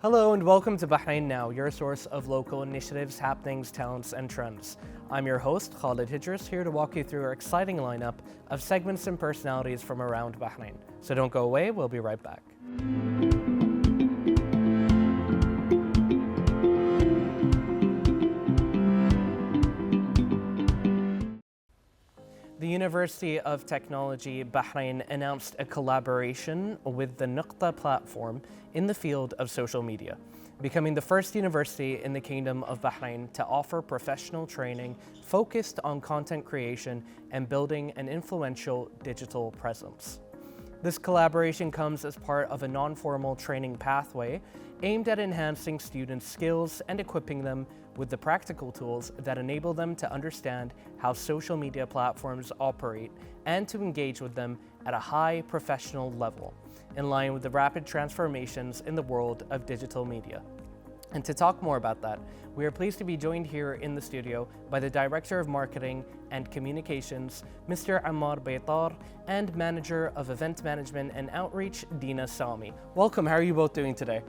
Hello and welcome to Bahrain Now, your source of local initiatives, happenings, talents, and trends. I'm your host, Khalid Hijris, here to walk you through our exciting lineup of segments and personalities from around Bahrain. So don't go away, we'll be right back. The University of Technology Bahrain announced a collaboration with the Nuqta platform in the field of social media, becoming the first university in the Kingdom of Bahrain to offer professional training focused on content creation and building an influential digital presence. This collaboration comes as part of a non-formal training pathway aimed at enhancing students' skills and equipping them with the practical tools that enable them to understand how social media platforms operate and to engage with them at a high professional level, in line with the rapid transformations in the world of digital media. And to talk more about that, we are pleased to be joined here in the studio by the Director of Marketing and Communications, Mr. Ammar Baitar, and Manager of Event Management and Outreach, Dina Sami. Welcome, how are you both doing today?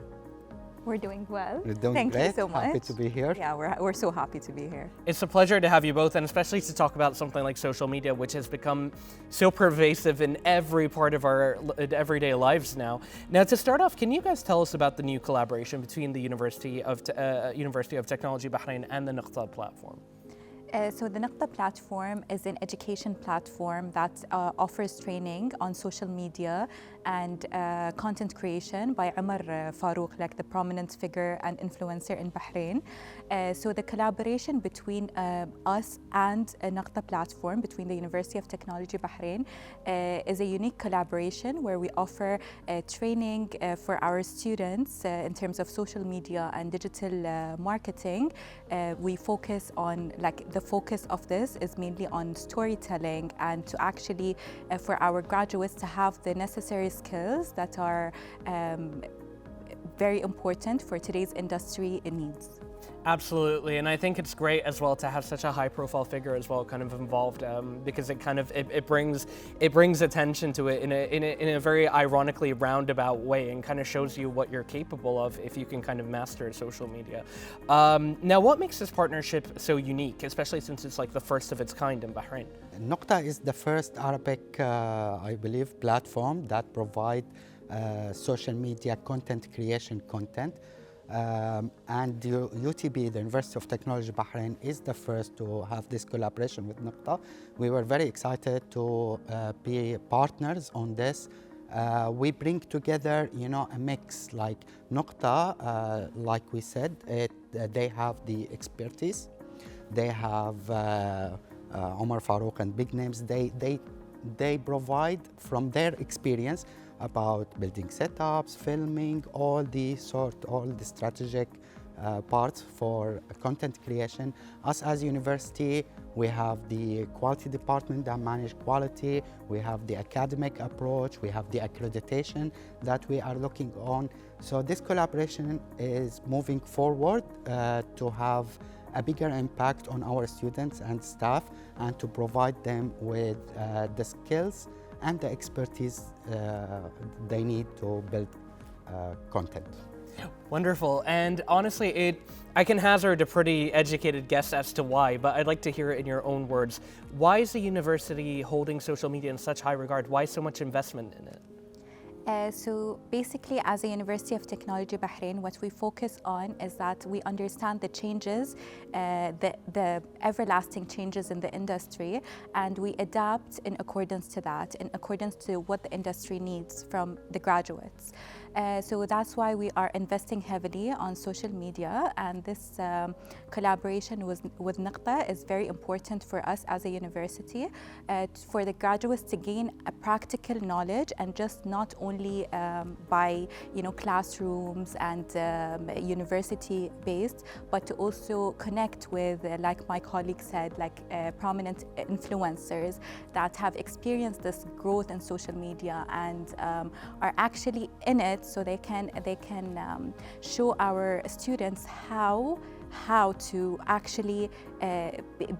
We're doing well. We're doing Thank great. you so much. Happy to be here. Yeah, we're so happy to be here. It's a pleasure to have you both, and especially to talk about something like social media, which has become so pervasive in every part of our everyday lives now. Now, to start off, can you guys tell us about the new collaboration between the University of Technology Bahrain and the Nuqta platform? So the Nuqta platform is an education platform that offers training on social media and content creation by Umar Farouk, like the prominent figure and influencer in Bahrain. So the collaboration between us and Nuqta platform, between the University of Technology Bahrain, is a unique collaboration where we offer training for our students in terms of social media and digital marketing. We focus on, like, the focus of this is mainly on storytelling and to actually for our graduates to have the necessary skills that are very important for today's industry needs. Absolutely, and I think it's great as well to have such a high-profile figure as well, kind of involved, because it brings attention to it in a very ironically roundabout way, and kind of shows you what you're capable of if you can kind of master social media. Now, what makes this partnership so unique, especially since it's like the first of its kind in Bahrain? Nuqta is the first Arabic, I believe, platform that provide social media content creation content. And the UTB, the University of Technology Bahrain, is the first to have this collaboration with Nuqta. We were very excited to be partners on this. We bring together, a mix. Like Nuqta, like we said, they have the expertise. They have Omar Farouk and big names. They provide from their experience about building setups, filming, all the strategic parts for content creation. Us as a university, we have the quality department that manage quality, we have the academic approach, we have the accreditation that we are looking on. So this collaboration is moving forward to have a bigger impact on our students and staff, and to provide them with the skills and the expertise they need to build content. Wonderful, and honestly, I can hazard a pretty educated guess as to why, but I'd like to hear it in your own words. Why is the university holding social media in such high regard? Why so much investment in it? So basically, as a University of Technology Bahrain, what we focus on is that we understand the changes, the everlasting changes in the industry, and we adapt in accordance to that, in accordance to what the industry needs from the graduates. So that's why we are investing heavily on social media, and this collaboration with Nuqta is very important for us as a university, for the graduates to gain a practical knowledge, and just not only by classrooms and university based, but to also connect with, like my colleague said, like prominent influencers that have experienced this growth in social media and are actually in it, so they can show our students how how to actually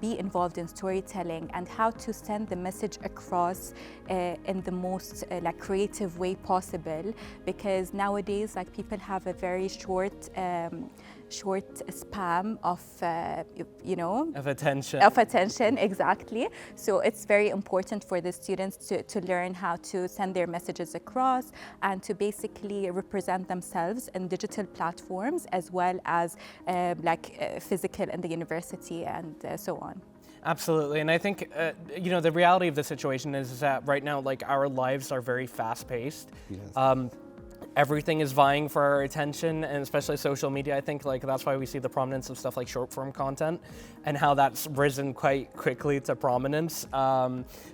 be involved in storytelling and how to send the message across in the most like creative way possible, because nowadays like people have a very short span of of attention, exactly. So it's very important for the students to learn how to send their messages across and to basically represent themselves in digital platforms as well as physical in the university and so on. Absolutely, and I think the reality of the situation is that right now, like, our lives are very fast-paced. Yes. Everything is vying for our attention, and especially social media. I think like that's why we see the prominence of stuff like short-form content and how that's risen quite quickly to prominence.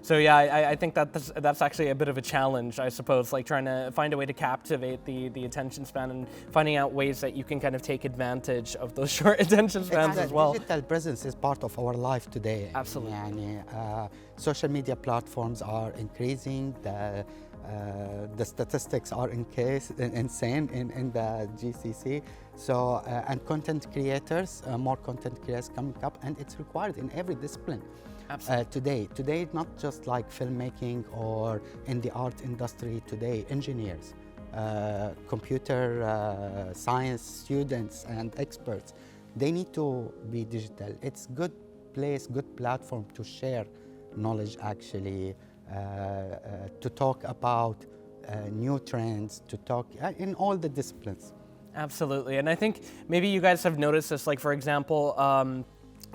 So yeah, I think that's actually a bit of a challenge, I suppose, like trying to find a way to captivate the attention span and finding out ways that you can kind of take advantage of those short attention spans as well. Digital presence is part of our life today. Absolutely. Social media platforms are increasing. The statistics are insane in the GCC. So, and content creators, more content creators coming up, and it's required in every discipline. Absolutely. Today, not just like filmmaking or in the art industry. Today, engineers, computer science students, and experts, they need to be digital. It's good place, good platform to share knowledge actually. To talk about new trends, to talk in all the disciplines. Absolutely, and I think maybe you guys have noticed this, like for example,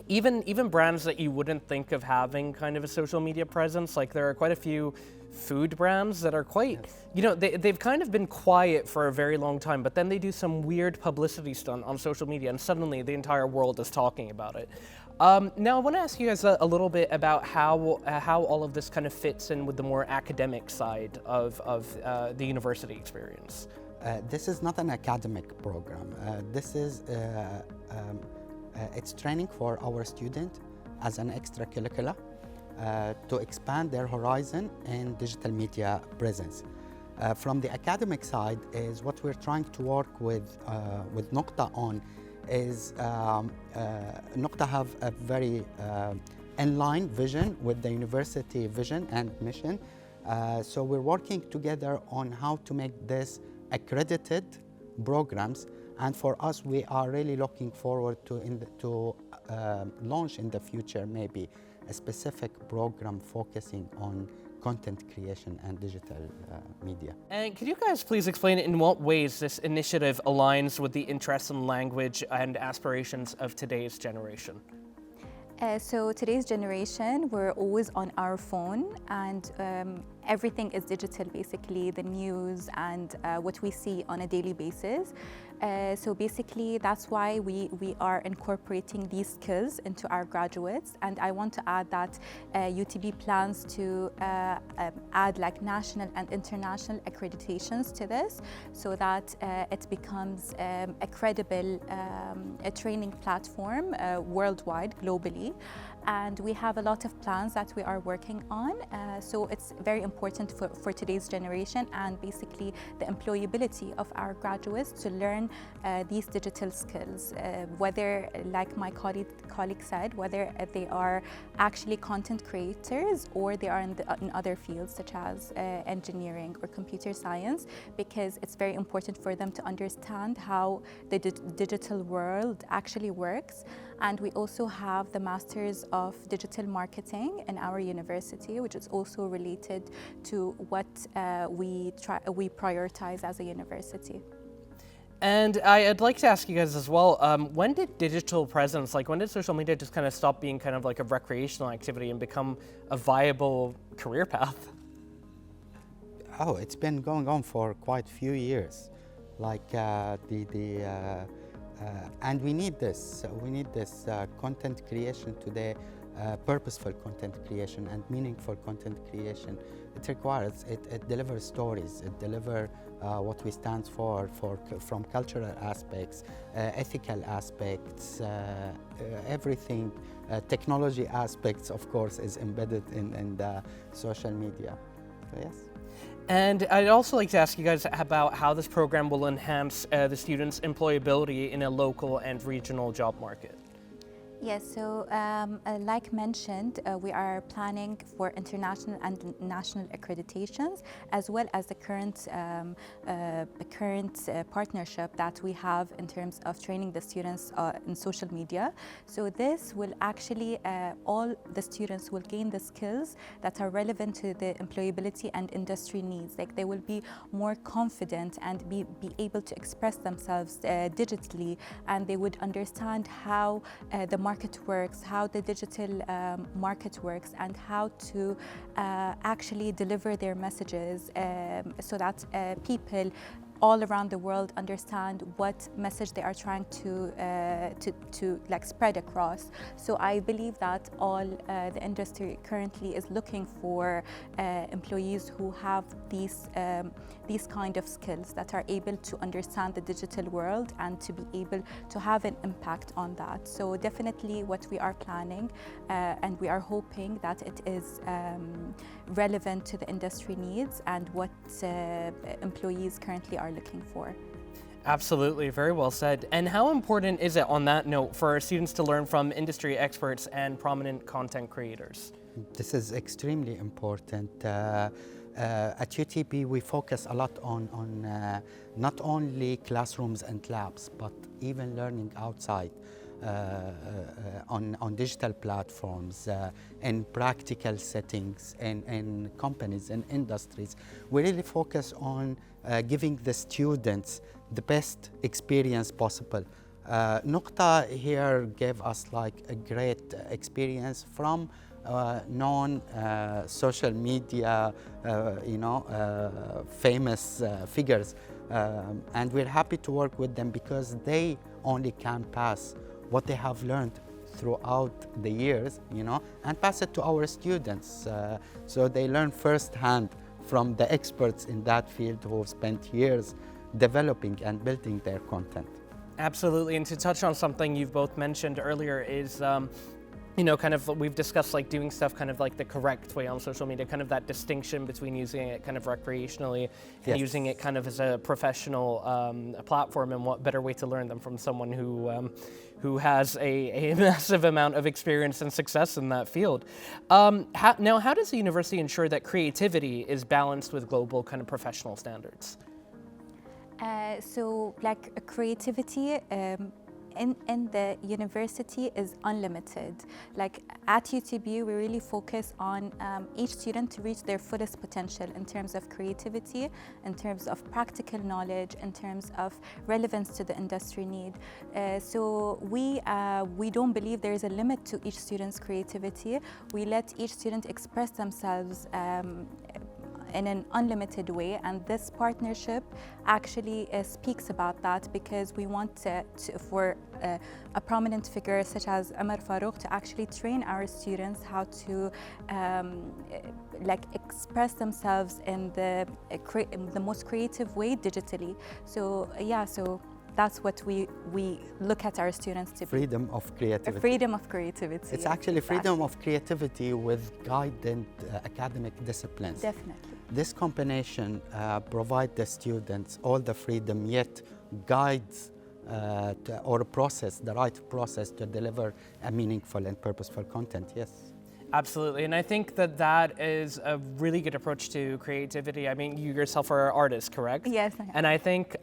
even brands that you wouldn't think of having kind of a social media presence, like there are quite a few food brands that are quite, they've kind of been quiet for a very long time, but then they do some weird publicity stunt on social media and suddenly the entire world is talking about it. Now I want to ask you guys a little bit about how all of this kind of fits in with the more academic side of the university experience. This is not an academic program. This is it's training for our student as an extracurricular to expand their horizon in digital media presence. From the academic side is what we're trying to work with Nokta on is Nokta have a very in-line vision with the university vision and mission. So we're working together on how to make this accredited programs, and for us we are really looking forward to launch in the future maybe a specific program focusing on content creation and digital media. And could you guys please explain in what ways this initiative aligns with the interests and language and aspirations of today's generation? So today's generation, we're always on our phone, and everything is digital, basically, the news and what we see on a daily basis. So basically, that's why we are incorporating these skills into our graduates. And I want to add that UTB plans to add like national and international accreditations to this, so that it becomes a credible training platform worldwide, globally. And we have a lot of plans that we are working on. So it's very important for today's generation and basically the employability of our graduates to learn these digital skills, whether, like my colleague said, whether they are actually content creators or they are in other fields such as engineering or computer science, because it's very important for them to understand how the digital world actually works. And we also have the Masters of Digital Marketing in our university, which is also related to what we prioritize as a university. And I'd like to ask you guys as well, when did digital presence, like when did social media just kind of stop being kind of like a recreational activity and become a viable career path? Oh, it's been going on for quite a few years. Like and we need this. We need this content creation today, purposeful content creation and meaningful content creation. It requires, it delivers stories, it delivers what we stand for from cultural aspects, ethical aspects, everything. Technology aspects, of course, is embedded in the social media. So yes. And I'd also like to ask you guys about how this program will enhance the students' employability in a local and regional job market. Yes, so like mentioned, we are planning for international and national accreditations, as well as the current partnership that we have in terms of training the students in social media. So this will actually, all the students will gain the skills that are relevant to the employability and industry needs. Like they will be more confident and be able to express themselves digitally, and they would understand how the market works, how the digital market works, and how to actually deliver their messages so that people all around the world understand what message they are trying to like spread across. So I believe that all the industry currently is looking for employees who have these kind of skills, that are able to understand the digital world and to be able to have an impact on that. So definitely what we are planning and we are hoping that it is relevant to the industry needs and what employees currently are looking for. Absolutely, very well said. And how important is it, on that note, for our students to learn from industry experts and prominent content creators? This is extremely important. At UTB, we focus a lot on not only classrooms and labs, but even learning outside. On digital platforms, in practical settings, in companies and industries. We really focus on giving the students the best experience possible. Nuqta here gave us like a great experience from non-social media, famous figures. And we're happy to work with them because they only can pass what they have learned throughout the years, and pass it to our students. So they learn firsthand from the experts in that field who have spent years developing and building their content. Absolutely, and to touch on something you've both mentioned earlier is kind of, we've discussed like doing stuff kind of like the correct way on social media, kind of that distinction between using it kind of recreationally and using it kind of as a professional platform, and what better way to learn than from someone who has a massive amount of experience and success in that field. Now, how does the university ensure that creativity is balanced with global kind of professional standards? So like creativity in the university is unlimited. Like at UTB, we really focus on each student to reach their fullest potential in terms of creativity, in terms of practical knowledge, in terms of relevance to the industry need. So we don't believe there is a limit to each student's creativity. We let each student express themselves in an unlimited way, and this partnership actually speaks about that, because we want for a prominent figure such as Omar Farouk to actually train our students how to like express themselves in the most creative way digitally. So so that's what we look at our students to be. Freedom of creativity. Freedom of creativity. It's actually freedom of creativity with guided academic disciplines. Definitely. This combination provides the students all the freedom, yet guides the right process to deliver a meaningful and purposeful content, yes. Absolutely, and I think that is a really good approach to creativity. I mean, you yourself are an artist, correct? Yes, I am. And I think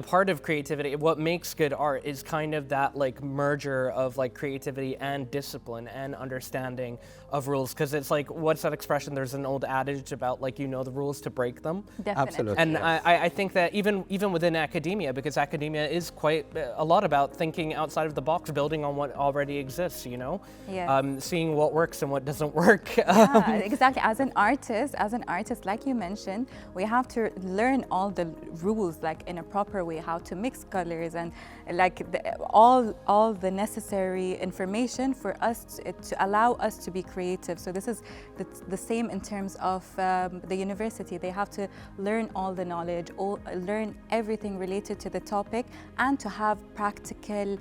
part of creativity, what makes good art is kind of that like merger of like creativity and discipline and understanding of rules. Because it's like, what's that expression? There's an old adage about like, the rules to break them. Definitely. Absolutely. And yes. I think that even within academia, because academia is quite a lot about thinking outside of the box, building on what already exists, Yeah. seeing what works and what doesn't work. Yeah, exactly. As an artist, like you mentioned, we have to learn all the rules like in a proper proper way, how to mix colors, and like all the necessary information for us to allow us to be creative. So this is the same in terms of the university. They have to learn all the knowledge, learn everything related to the topic, and to have practical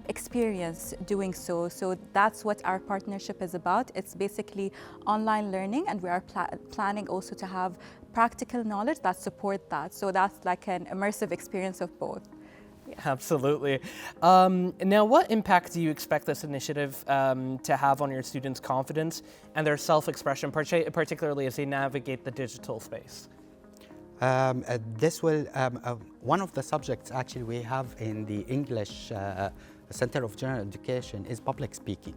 experience doing so. So that's what our partnership is about. It's basically online learning, and we are planning also to have practical knowledge that support that. So that's like an immersive experience of both. Yeah. Absolutely. Now, what impact do you expect this initiative to have on your students' confidence and their self-expression, particularly as they navigate the digital space? This will, one of the subjects actually we have in the English Center of General Education is public speaking.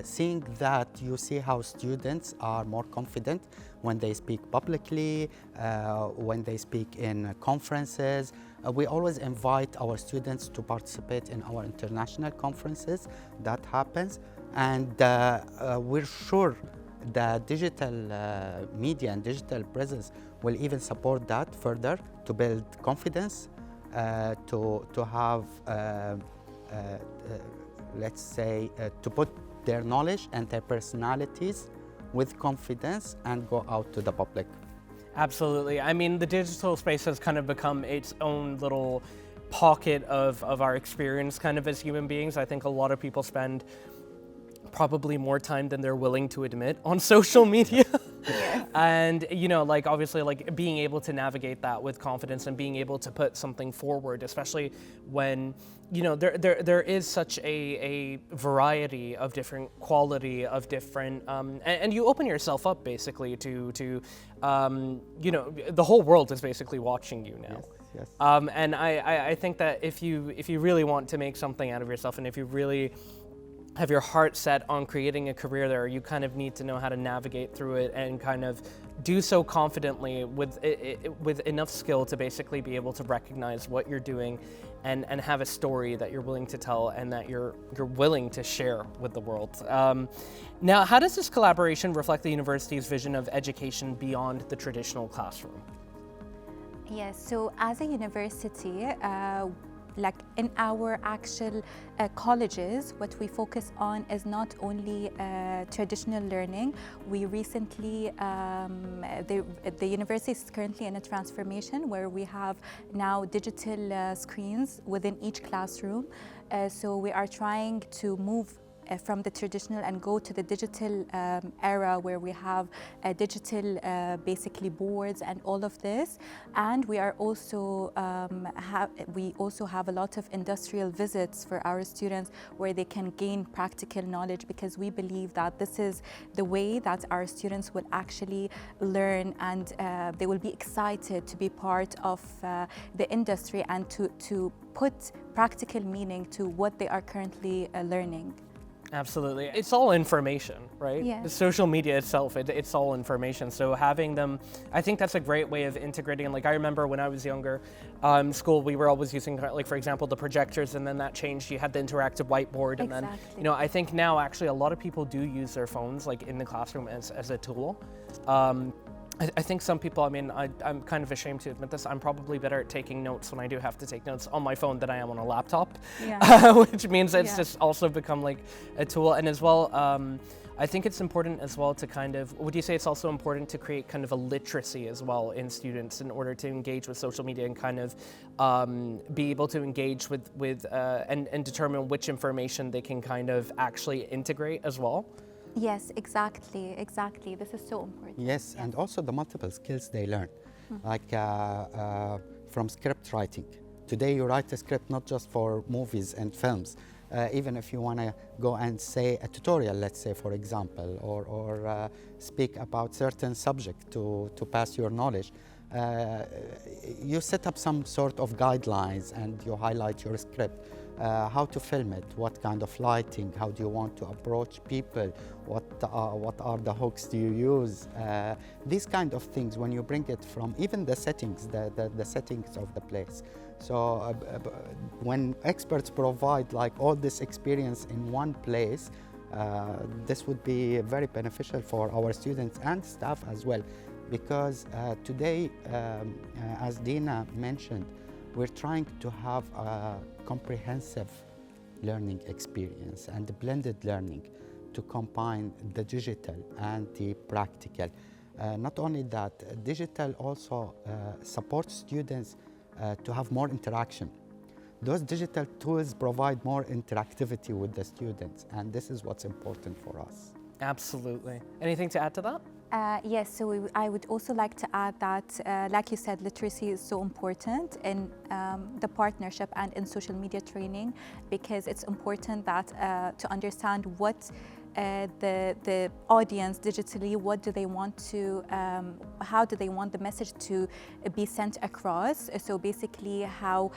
Seeing that, you see how students are more confident when they speak publicly, when they speak in conferences. We always invite our students to participate in our international conferences. That happens, and we're sure the digital media and digital presence will even support that further to build confidence, to have let's say, to put their knowledge and their personalities with confidence and go out to the public. Absolutely. I mean, the digital space has kind of become its own little pocket of our experience kind of as human beings. I think a lot of people spend probably more time than they're willing to admit on social media. Yes. And, you know, like obviously like being able to navigate that with confidence and being able to put something forward, especially when, you know, there is such a variety of different quality of different, and you open yourself up basically to you know, the whole world is basically watching you now. Yes, yes. And I think that if you really want to make something out of yourself, and if you really have your heart set on creating a career there, you kind of need to know how to navigate through it and kind of do so confidently with enough skill to basically be able to recognize what you're doing and have a story that you're willing to tell and that you're willing to share with the world. Now, how does this collaboration reflect the university's vision of education beyond the traditional classroom? Yes, so as a university, like in our actual colleges, what we focus on is not only traditional learning. We recently, the university is currently in a transformation where we have now digital screens within each classroom. So we are trying to move from the traditional and go to the digital era where we have digital basically boards and all of this. And we are also we also have a lot of industrial visits for our students where they can gain practical knowledge, because we believe that this is the way that our students will actually learn, and they will be excited to be part of the industry and to put practical meaning to what they are currently learning. Absolutely. It's all information, right? Yeah. The social media itself, it's all information. So having them, I think that's a great way of integrating. Like I remember when I was younger, school, we were always using, like for example, the projectors, and then that changed. You had the interactive whiteboard, and then, you know, I think now actually a lot of people do use their phones like in the classroom as a tool. I think some people, I mean, I'm kind of ashamed to admit this, I'm probably better at taking notes when I do have to take notes on my phone than I am on a laptop, Yeah. which means it's just also become like a tool. And as well, I think it's important as well to kind of, would you say it's also important to create kind of a literacy as well in students in order to engage with social media and kind of be able to engage with and determine which information they can kind of actually integrate as well? Yes, exactly. This is so important. Yes, and also the multiple skills they learn, like from script writing. Today you write a script not just for movies and films. Even if you want to go and say a tutorial, let's say, for example, or speak about certain subject to pass your knowledge, you set up some sort of guidelines and you highlight your script. How to film it, what kind of lighting, how do you want to approach people, what are the hooks do you use, these kind of things when you bring it from even the settings, the settings of the place. So when experts provide like all this experience in one place, this would be very beneficial for our students and staff as well. because today, as Dina mentioned, we're trying to have a comprehensive learning experience and blended learning to combine the digital and the practical. Not only that, digital also supports students to have more interaction. Those digital tools provide more interactivity with the students, and this is what's important for us. Absolutely. Anything to add to that? Yes, so I would also like to add that, like you said, literacy is so important in the partnership and in social media training, because it's important that to understand what the audience digitally, what do they want to, how do they want the message to be sent across. So basically how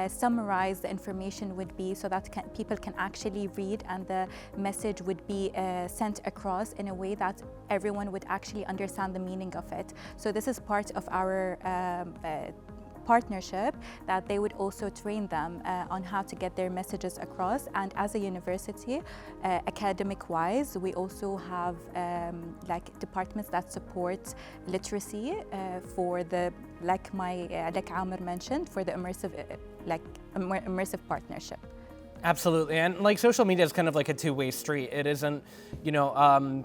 summarized the information would be so that people can actually read and the message would be sent across in a way that everyone would actually understand the meaning of it. So this is part of our partnership, that they would also train them on how to get their messages across. And as a university, academic-wise, we also have like departments that support literacy for the, like Amr mentioned, for the immersive partnership. Absolutely, and like social media is kind of like a two-way street. It isn't, you know,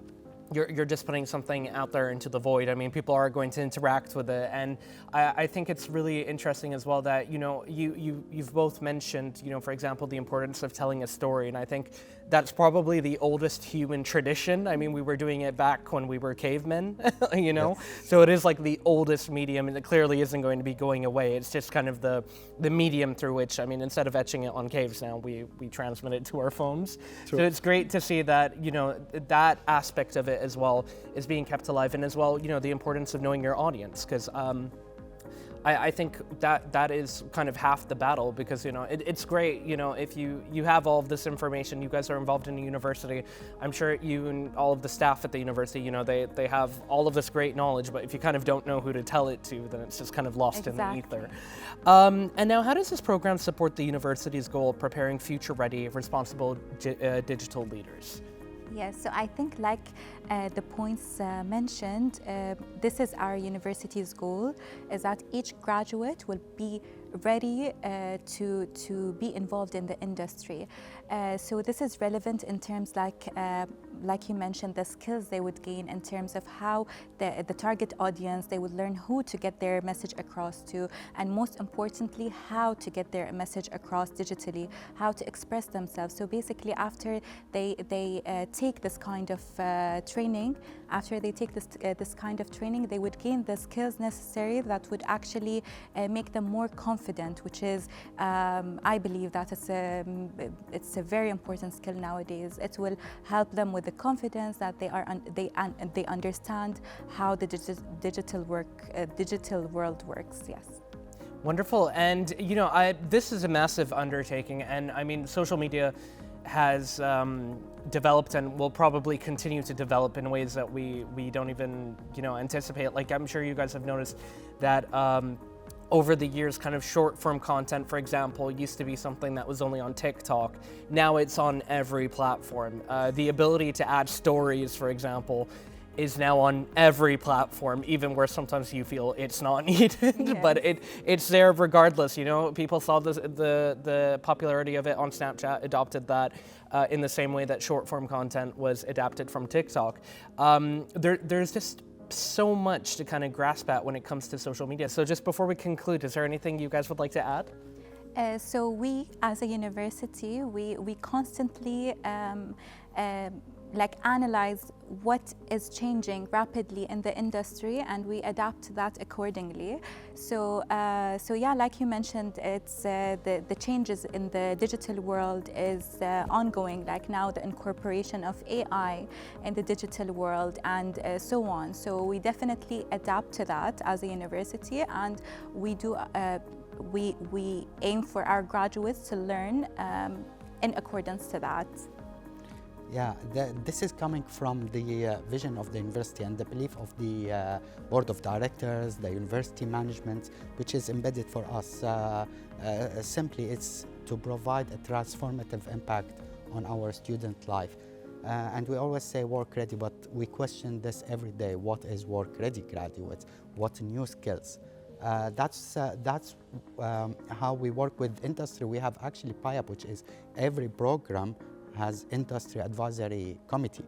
you're just putting something out there into the void. I mean, people are going to interact with it, and I think it's really interesting as well that, you know, you've both mentioned, you know, for example, the importance of telling a story, and I think that's probably the oldest human tradition. I mean, we were doing it back when we were cavemen, you know, yes. So it is like the oldest medium, and it clearly isn't going to be going away. It's just kind of the medium through which, I mean, instead of etching it on caves now, we transmit it to our phones. True. So it's great to see that, you know, that aspect of it as well is being kept alive, and as well, you know, the importance of knowing your audience, because I think that is kind of half the battle, because, you know, it's great, you know, if you have all of this information, you guys are involved in a university, I'm sure you and all of the staff at the university, you know, they have all of this great knowledge, but if you kind of don't know who to tell it to, then it's just kind of lost exactly. In the ether. And now, how does this program support the university's goal of preparing future-ready, responsible digital leaders? Yes, so I think like the points mentioned, this is our university's goal, is that each graduate will be ready to be involved in the industry. So this is relevant in terms like you mentioned, the skills they would gain in terms of how the target audience, they would learn who to get their message across to, and most importantly, how to get their message across digitally, how to express themselves. So basically, after they take this kind of training, they would gain the skills necessary that would actually make them more confident, which is, I believe that it's a very important skill nowadays. It will help them with the confidence that they understand how the digital world works. Yes. Wonderful, and you know, this is a massive undertaking, and I mean, social media has developed and will probably continue to develop in ways that we don't even, you know, anticipate. Like, I'm sure you guys have noticed that over the years, kind of short form content, for example, used to be something that was only on TikTok. Now it's on every platform. The ability to add stories, for example, is now on every platform, even where sometimes you feel it's not needed, yes. But it's there regardless. You know, people saw the popularity of it on Snapchat, adopted that in the same way that short form content was adapted from TikTok. There's just so much to kind of grasp at when it comes to social media. So just before we conclude, is there anything you guys would like to add? So we, as a university, we constantly analyze what is changing rapidly in the industry, and we adapt to that accordingly. So yeah, like you mentioned, it's the changes in the digital world is ongoing. Like now, the incorporation of AI in the digital world, and so on. So we definitely adapt to that as a university, and we do. We aim for our graduates to learn in accordance to that. Yeah, this is coming from the vision of the university and the belief of the board of directors, the university management, which is embedded for us. Simply, it's to provide a transformative impact on our student life. And we always say work ready, but we question this every day. What is work ready graduates? What new skills? That's how we work with industry. We have actually PIAP, which is every program has industry advisory committee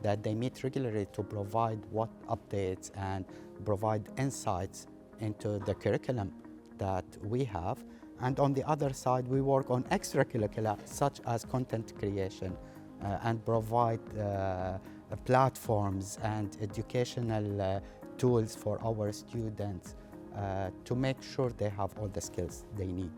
that they meet regularly to provide what updates and provide insights into the curriculum that we have. And on the other side, we work on extracurricular, such as content creation, and provide platforms and educational tools for our students to make sure they have all the skills they need.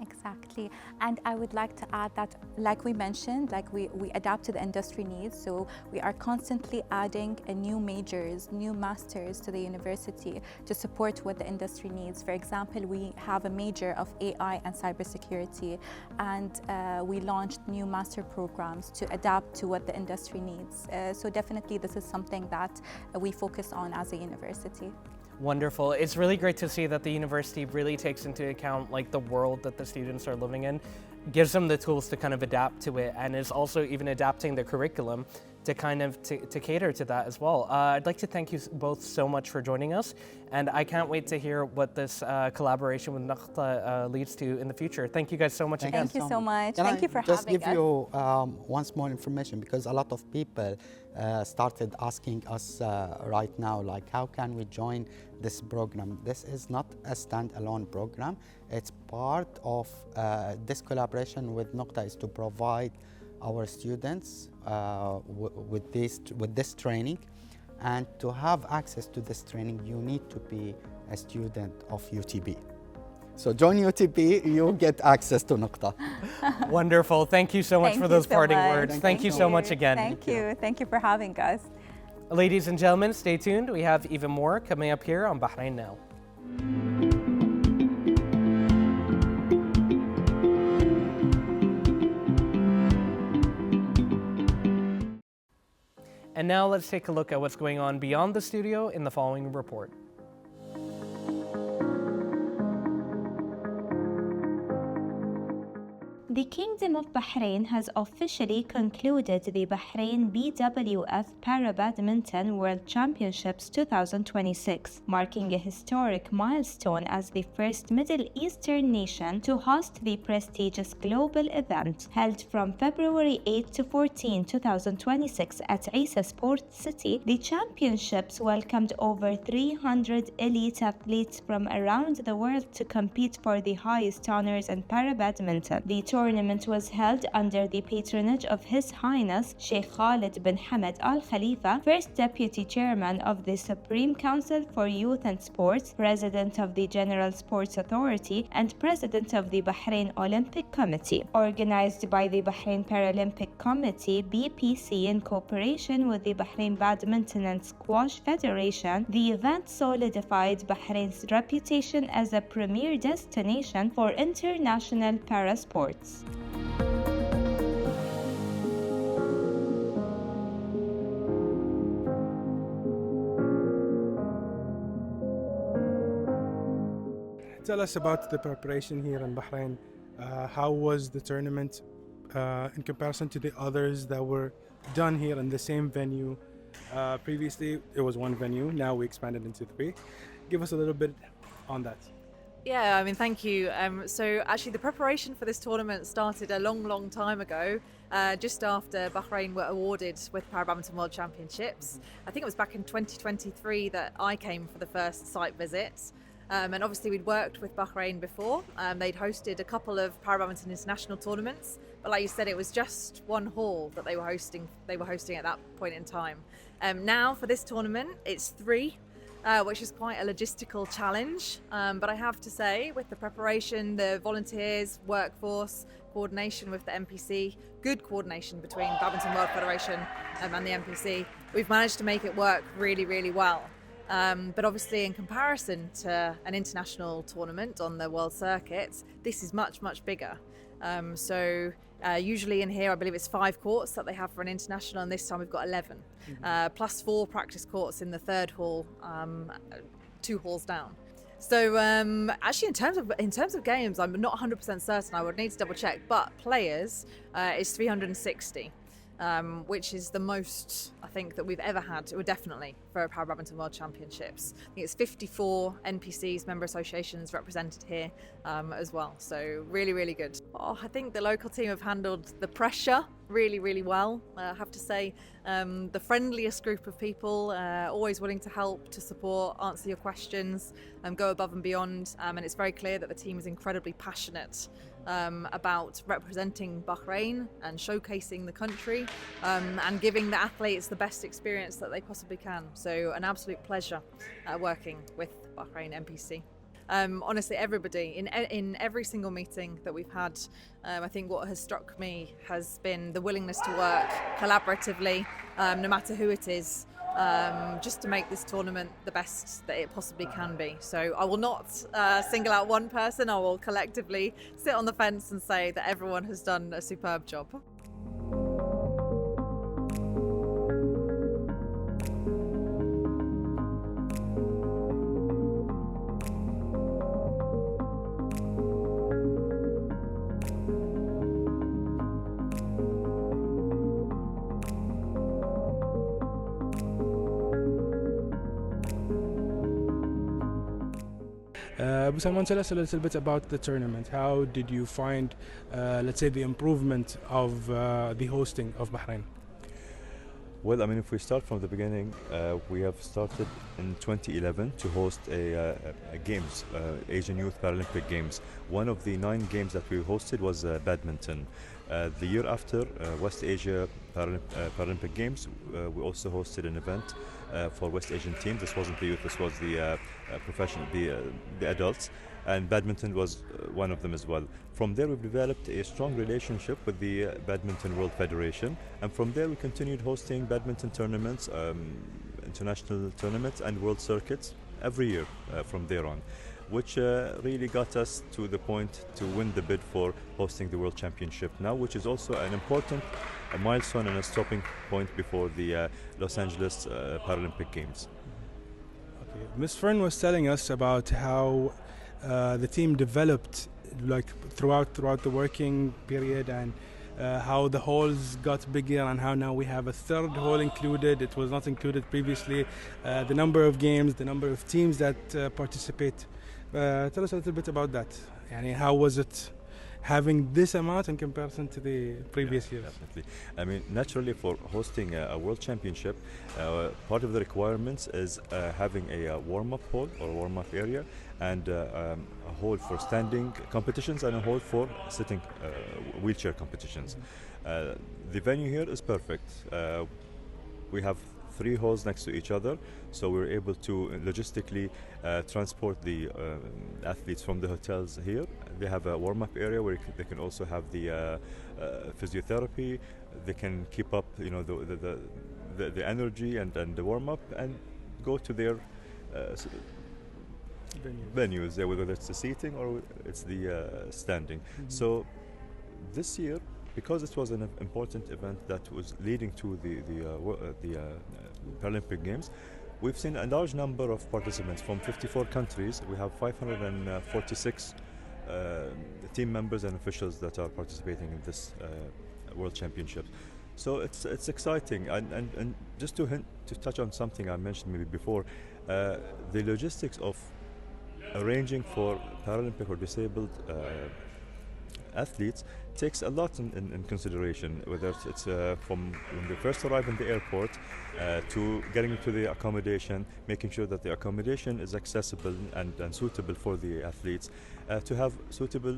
Exactly. And I would like to add that, like we mentioned, like we adapt to the industry needs. So we are constantly adding new majors, new masters to the university to support what the industry needs. For example, we have a major of AI and cybersecurity, and we launched new master programs to adapt to what the industry needs. So definitely this is something that we focus on as a university. Wonderful. It's really great to see that the university really takes into account like the world that the students are living in, gives them the tools to kind of adapt to it, and is also even adapting the curriculum to kind of to cater to that as well. I'd like to thank you both so much for joining us, and I can't wait to hear what this collaboration with Naqta leads to in the future. Thank you guys so much again. Thank you so much. Can Thank I you for just having give us. you one small information, because a lot of people started asking us right now, like, how can we join this program? This is not a standalone program. It's part of this collaboration with Naqta is to provide our students with this training, and to have access to this training, you need to be a student of UTB. So join UTB, you get access to Naqta. Wonderful. Thank you so much for those parting words. Thank you so much again. Thank you. Thank you for having us. Ladies and gentlemen, stay tuned. We have even more coming up here on Bahrain Now. And now let's take a look at what's going on beyond the studio in the following report. The Kingdom of Bahrain has officially concluded the Bahrain BWF Para Badminton World Championships 2026, marking a historic milestone as the first Middle Eastern nation to host the prestigious global event. Held from February 8 to 14, 2026 at Isa Sport City, the championships welcomed over 300 elite athletes from around the world to compete for the highest honors in para badminton. The tournament was held under the patronage of His Highness Sheikh Khalid bin Hamad Al Khalifa, First Deputy Chairman of the Supreme Council for Youth and Sports, President of the General Sports Authority, and President of the Bahrain Olympic Committee. Organized by the Bahrain Paralympic Committee (BPC) in cooperation with the Bahrain Badminton and Squash Federation, the event solidified Bahrain's reputation as a premier destination for international parasports. Tell us about the preparation here in Bahrain. How was the tournament in comparison to the others that were done here in the same venue? Previously, it was one venue. Now we expanded into 3. Give us a little bit on that. Yeah, I mean, thank you. So actually the preparation for this tournament started a long time ago, just after Bahrain were awarded with Para Badminton World Championships. I think it was back in 2023 that I came for the first site visit. And obviously we'd worked with Bahrain before. They'd hosted a couple of Para Badminton international tournaments, but like you said, it was just one hall that they were hosting at that point in time. Now for this tournament, it's 3. Which is quite a logistical challenge. But I have to say, with the preparation, the volunteers, workforce, coordination with the MPC, good coordination between Badminton World Federation and the MPC, we've managed to make it work really well. But obviously in comparison to an international tournament on the world circuit, this is much bigger. So usually in here, I believe it's 5 courts that they have for an international, and this time we've got 11, plus 4 practice courts in the 3rd hall, 2 halls down. So actually, in terms of games, I'm not 100% certain. I would need to double check, but players is 360. which is the most, I think, that we've ever had, or definitely, for a Para Badminton World Championships. I think it's 54 NPCs, member associations, represented here as well. So really, really good. I think the local team have handled the pressure really, really well. I have to say, the friendliest group of people, always willing to help, to support, answer your questions, go above and beyond. And it's very clear that the team is incredibly passionate about representing Bahrain and showcasing the country and giving the athletes the best experience that they possibly can. So an absolute pleasure working with Bahrain NPC. Honestly, everybody in every single meeting that we've had, I think what has struck me has been the willingness to work collaboratively, no matter who it is, just to make this tournament the best that it possibly can be. So I will not single out one person. I will collectively sit on the fence and say that everyone has done a superb job. Abu Salman, tell us a little bit about the tournament. How did you find, let's say, the improvement of the hosting of Bahrain? Well, I mean, if we start from the beginning, we have started in 2011 to host a games, Asian Youth Paralympic Games. One of the 9 games that we hosted was badminton. The year after West Asia Paralympic Games, we also hosted an event for West Asian teams. This wasn't the youth, this was the professional, the adults, and badminton was one of them as well. From there, we've developed a strong relationship with the Badminton World Federation, and from there we continued hosting badminton tournaments, international tournaments and world circuits every year from there on, which really got us to the point to win the bid for hosting the World Championship now, which is also an important milestone and a stopping point before the Los Angeles Paralympic Games. Okay. Ms. Fern was telling us about how the team developed like throughout the working period, and how the halls got bigger, and how now we have a third hall included. It was not included previously. The number of games, the number of teams that participate. Tell us a little bit about that. Yani, how was it having this amount in comparison to the previous years? Definitely. I mean, naturally, for hosting a world championship, part of the requirements is having a warm-up hall or warm-up area, and a hall for standing competitions and a hall for sitting wheelchair competitions. The venue here is perfect. We have 3 halls next to each other, so we're able to logistically transport the athletes from the hotels here. They have a warm-up area where they can also have the physiotherapy. They can keep up, you know, the energy and the warm-up, and go to their venues, whether it's the seating or it's the standing. So this year, because it was an important event that was leading to the Paralympic Games, we've seen a large number of participants from 54 countries. We have 546 team members and officials that are participating in this World Championship. So it's exciting, and just to touch on something I mentioned maybe before, the logistics of arranging for Paralympic or disabled athletes takes a lot in consideration, whether it's from when they first arrive in the airport to getting to the accommodation, making sure that the accommodation is accessible and suitable for the athletes, to have suitable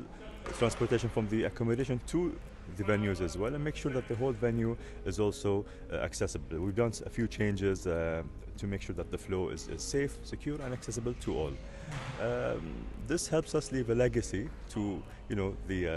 transportation from the accommodation to the venues as well, and make sure that the whole venue is also accessible. We've done a few changes to make sure that the flow is safe, secure and accessible to all. This helps us leave a legacy to, you know, the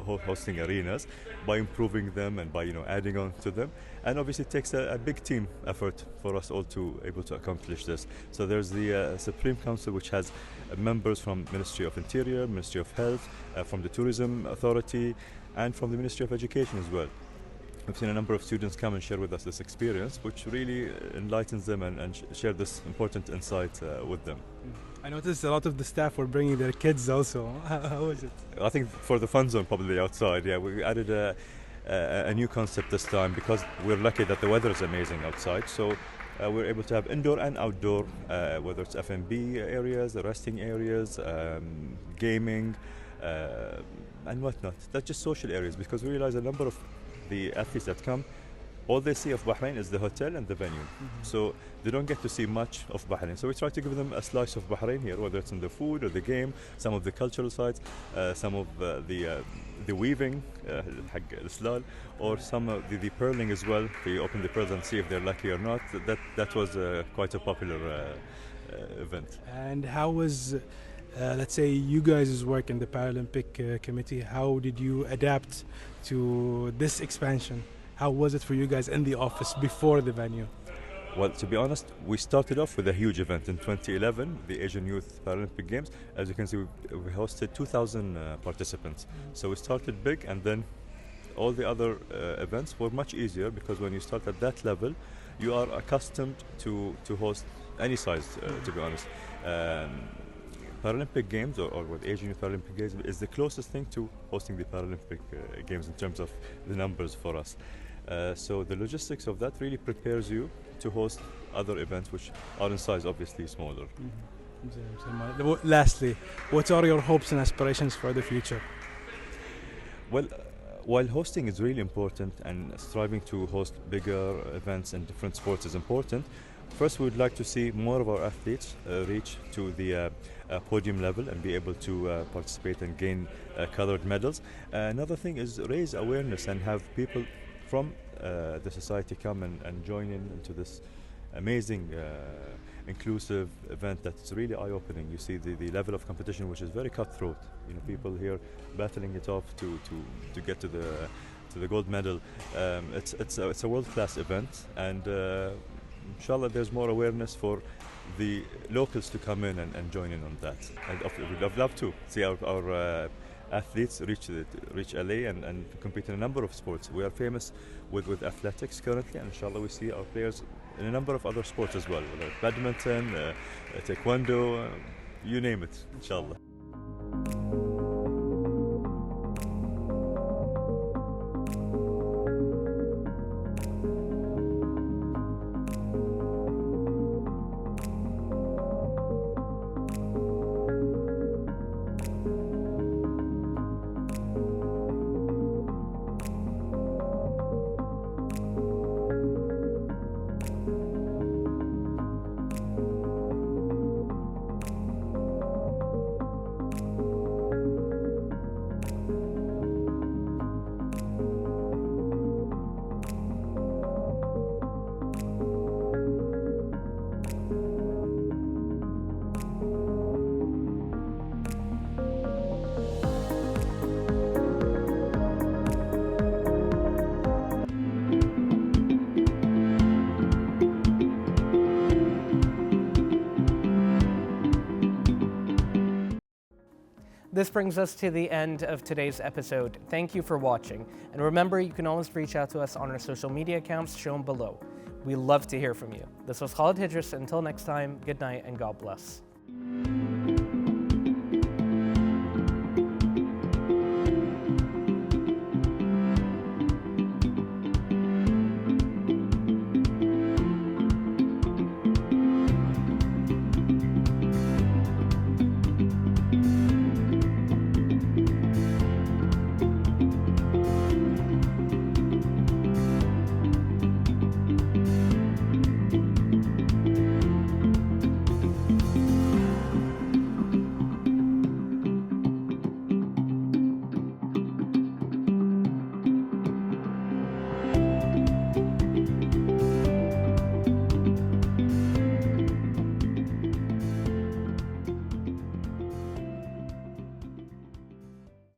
hosting arenas by improving them and by, you know, adding on to them. And obviously it takes a big team effort for us all to able to accomplish this. So there's the Supreme Council, which has members from Ministry of Interior, Ministry of Health, from the Tourism Authority, and from the Ministry of Education as well. We've seen a number of students come and share with us this experience, which really enlightens them and share this important insight with them. I noticed a lot of the staff were bringing their kids also. How was it? I think for the fun zone, probably outside, yeah, we added a new concept this time because we're lucky that the weather is amazing outside. So we're able to have indoor and outdoor, whether it's F&B areas, resting areas, gaming, and whatnot. That's just social areas because we realize a number of the athletes that come, all they see of Bahrain is the hotel and the venue. So they don't get to see much of Bahrain. So we try to give them a slice of Bahrain here, whether it's in the food or the game, some of the cultural sites, some of the weaving, حق الإسلال, or some of the pearling as well. They open the pearls and see if they're lucky or not. That was quite a popular event. And how was, let's say, you guys' work in the Paralympic Committee? How did you adapt to this expansion? How was it for you guys in the office before the venue? Well, to be honest, we started off with a huge event in 2011, the Asian Youth Paralympic Games. As you can see, we hosted 2,000 participants. So we started big, and then all the other events were much easier because when you start at that level, you are accustomed to host any size, to be honest. Paralympic Games or with Asian Youth Paralympic Games is the closest thing to hosting the Paralympic Games in terms of the numbers for us. So the logistics of that really prepares you to host other events which are in size obviously smaller. Lastly, what are your hopes and aspirations for the future? Well, while hosting is really important and striving to host bigger events in different sports is important, first we would like to see more of our athletes reach to the podium level and be able to participate and gain colored medals. Another thing is raise awareness and have people from the society come and join into this amazing inclusive event that's really eye-opening. You see the level of competition, which is very cutthroat. You know, people here battling it off to get to the gold medal. It's a world-class event, and inshallah there's more awareness for the locals to come in and join in on that. And we'd love to see our athletes reach LA and compete in a number of sports. We are famous with athletics currently, and inshallah we see our players in a number of other sports as well, whether badminton, taekwondo, you name it, inshallah. This brings us to the end of today's episode. Thank you for watching. And remember, you can always reach out to us on our social media accounts shown below. We love to hear from you. This was Khalid Hidris. Until next time, good night and God bless.